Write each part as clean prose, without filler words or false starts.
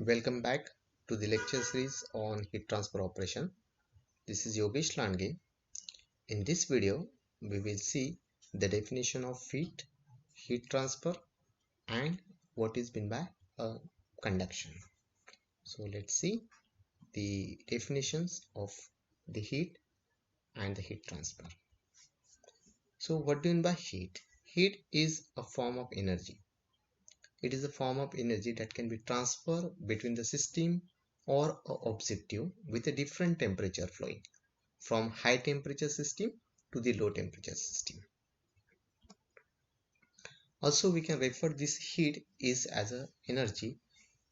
Welcome back to the lecture series on heat transfer operation. This is Yogesh Landge. In this video, we will see the definition of heat transfer, and what is meant by conduction. So let's see the definitions of the heat and the heat transfer. So what do you mean by heat? Heat is a form of energy. It is a form of energy that can be transferred between the system or a objective with a different temperature flowing from high temperature system to the low temperature system. Also, we can refer this heat is as a energy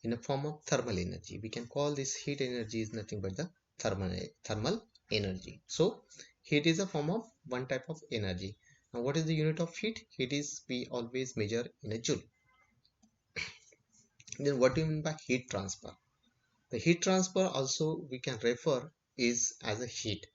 in a form of thermal energy. We can call this heat energy is nothing but the thermal energy. So heat is a form of one type of energy. Now what is the unit of heat? Heat is we always measure in a joule. Then what do you mean by heat transfer? The heat transfer also we can refer is as a heat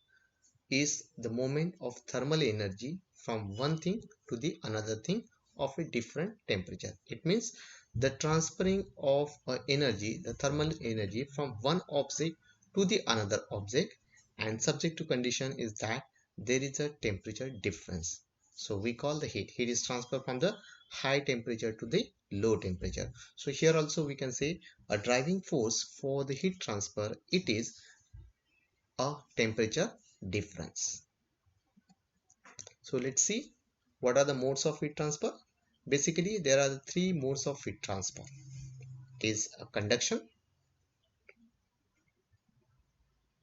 is the movement of thermal energy from one thing to the another thing of a different temperature. It means the transferring of energy, the thermal energy from one object to the another object, and subject to condition is that there is a temperature difference. So we call the heat. Heat is transferred from the high temperature to the low temperature. So here also we can say a driving force for the heat transfer, it is a temperature difference. So let's see what are the modes of heat transfer. Basically, there are the three modes of heat transfer. It is a conduction,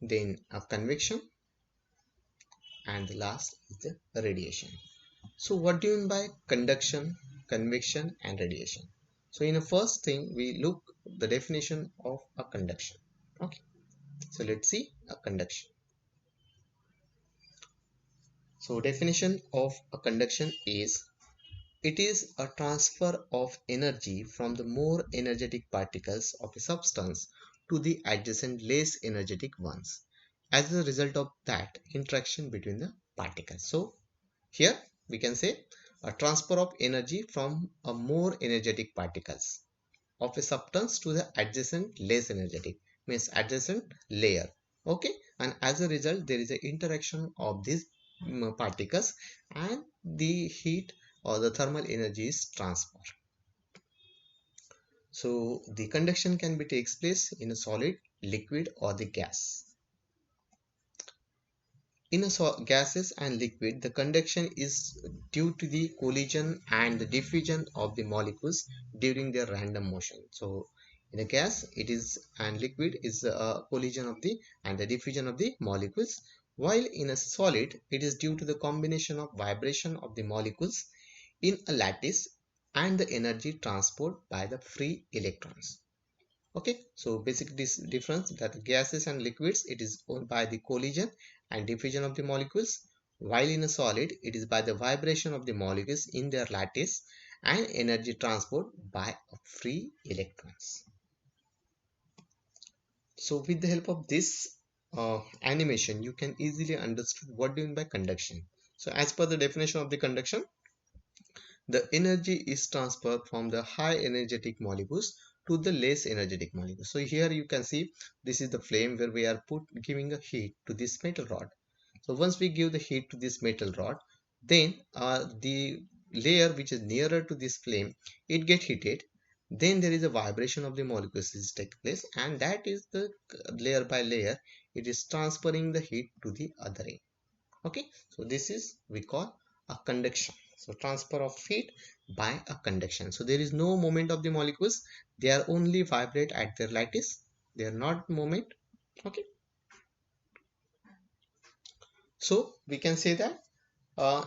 then a convection, and the last is the radiation. So what do you mean by conduction, convection, and radiation? So in the first thing, we look the definition of a conduction. Okay. So let's see a conduction. So definition of a conduction is it is a transfer of energy from the more energetic particles of a substance to the adjacent less energetic ones as a result of that interaction between the particles. So here we can say a transfer of energy from a more energetic particles of a substance to the adjacent less energetic, means adjacent layer. Okay, and as a result there is an interaction of these particles, and the heat or the thermal energy is transferred. So the conduction can be takes place in a solid, liquid, or the gas. In a gases and liquid, the conduction is due to the collision and the diffusion of the molecules during their random motion. So in a gas, it is, and liquid is a collision of the and the diffusion of the molecules, while in a solid, it is due to the combination of vibration of the molecules in a lattice and the energy transport by the free electrons. Okay, so basic this difference that gases and liquids, it is by the collision and diffusion of the molecules, while in a solid it is by the vibration of the molecules in their lattice and energy transport by free electrons. So with the help of this animation, you can easily understand what do you mean by conduction. So as per the definition of the conduction, the energy is transferred from the high energetic molecules to the less energetic molecules. So here you can see this is the flame where we are giving a heat to this metal rod. So once we give the heat to this metal rod, then the layer which is nearer to this flame, it get heated. Then there is a vibration of the molecules is take place, and that is the layer by layer it is transferring the heat to the other end. Okay, so this is we call a conduction. So transfer of heat by a conduction. So there is no movement of the molecules, they are only vibrate at their lattice, they are not movement. Okay, so we can say that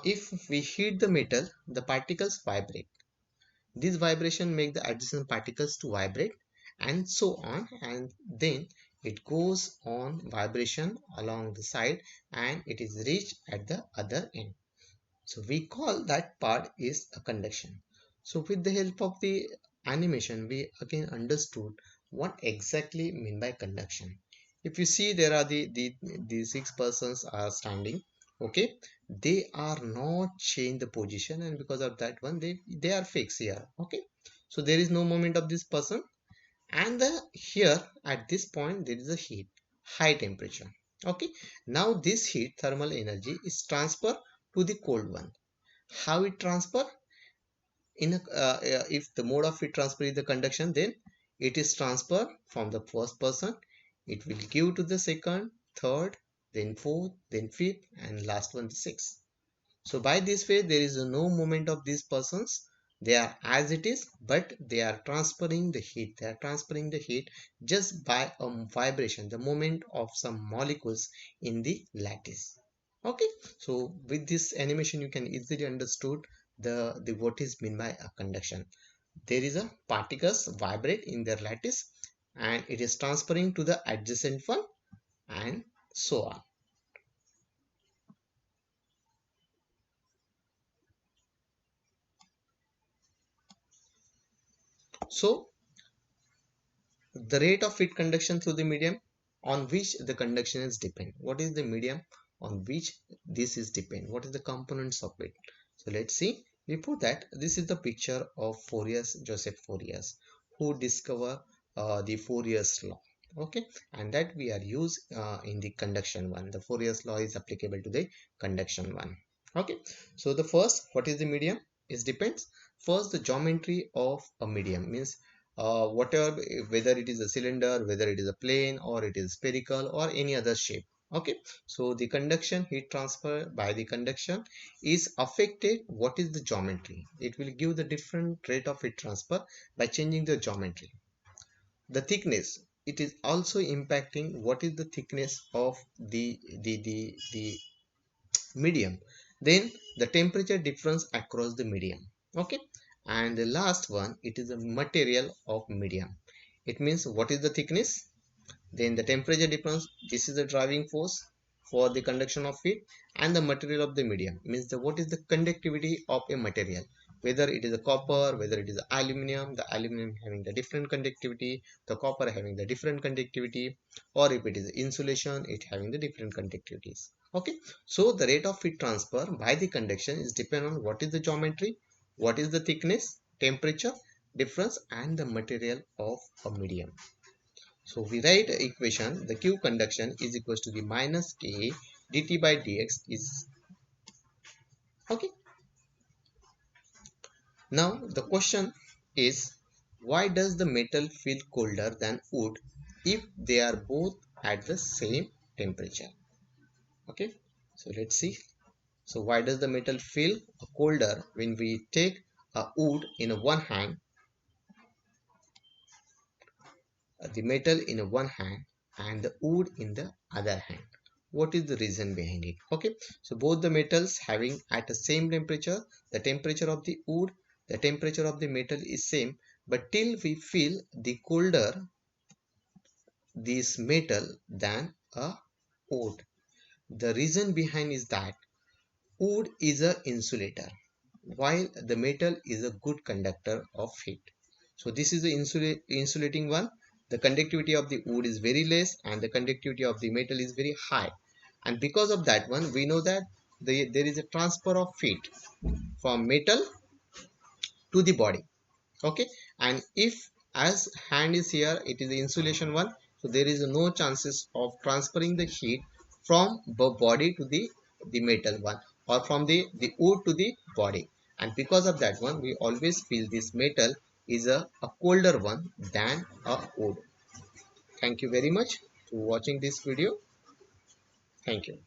if we heat the metal, the particles vibrate. This vibration make the adjacent particles to vibrate, and so on, and then it goes on vibration along the side and it is reached at the other end. So we call that part is a conduction. So with the help of the animation, we again understood what exactly mean by conduction. If you see, there are the six persons are standing. Okay, they are not change the position, and because of that one, they are fixed here. Okay, so there is no movement of this person. and here at this point there is a heat, high temperature. Okay, now this heat thermal energy is transferred to the cold one. How it transfer? If the mode of heat transfer is the conduction, then it is transferred from the first person, it will give to the second, third, then fourth, then fifth, and last one the sixth. So by this way there is no movement of these persons, they are as it is, but they are transferring the heat, they are transferring the heat just by a vibration, the movement of some molecules in the lattice. Okay, so with this animation you can easily understood the what is mean by a conduction. There is a particles vibrate in their lattice and it is transferring to the adjacent one and so on. So the rate of heat conduction through the medium on which the conduction is depend. What is the medium on which this is depend? What is the components of it? So let's see. Before that, this is the picture of Joseph Fouriers, who discover the Fourier's law. Okay, and that we are used in the conduction one. The Fourier's law is applicable to the conduction one. Okay, so the first, what is the medium? It depends. First, the geometry of a medium means whatever, whether it is a cylinder, whether it is a plane, or it is spherical, or any other shape. Okay, so the conduction heat transfer by the conduction is affected. What is the geometry? It will give the different rate of heat transfer by changing the geometry. The thickness, it is also impacting what is the thickness of the medium. Then the temperature difference across the medium. Okay, and the last one, it is a material of medium. It means what is the thickness, then the temperature difference, this is the driving force for the conduction of heat, and the material of the medium means the what is the conductivity of a material, whether it is a copper, whether it is aluminum, the aluminum having the different conductivity, the copper having the different conductivity, or if it is insulation, it having the different conductivities. Okay, so the rate of heat transfer by the conduction is depend on what is the geometry, what is the thickness, temperature difference, and the material of a medium. So we write the equation, the Q conduction is equals to the minus K dt by dx is okay. Now the question is, why does the metal feel colder than wood if they are both at the same temperature? Okay, so let's see. So why does the metal feel colder when we take a wood in a one hand, the metal in a one hand and the wood in the other hand? What is the reason behind it? Okay, so both the metals having at the same temperature, the temperature of the wood, the temperature of the metal is same, but till we feel the colder this metal than a wood. The reason behind is that wood is a insulator while the metal is a good conductor of heat. So this is the insulating one. The conductivity of the wood is very less and the conductivity of the metal is very high. And because of that one, we know that there is a transfer of heat from metal to the body. Okay, and if as hand is here, it is the insulation one, so there is no chances of transferring the heat from the body to the metal one, or from the wood to the body. And because of that one, we always feel this metal is a colder one than a wood. Thank you very much for watching this video. Thank you.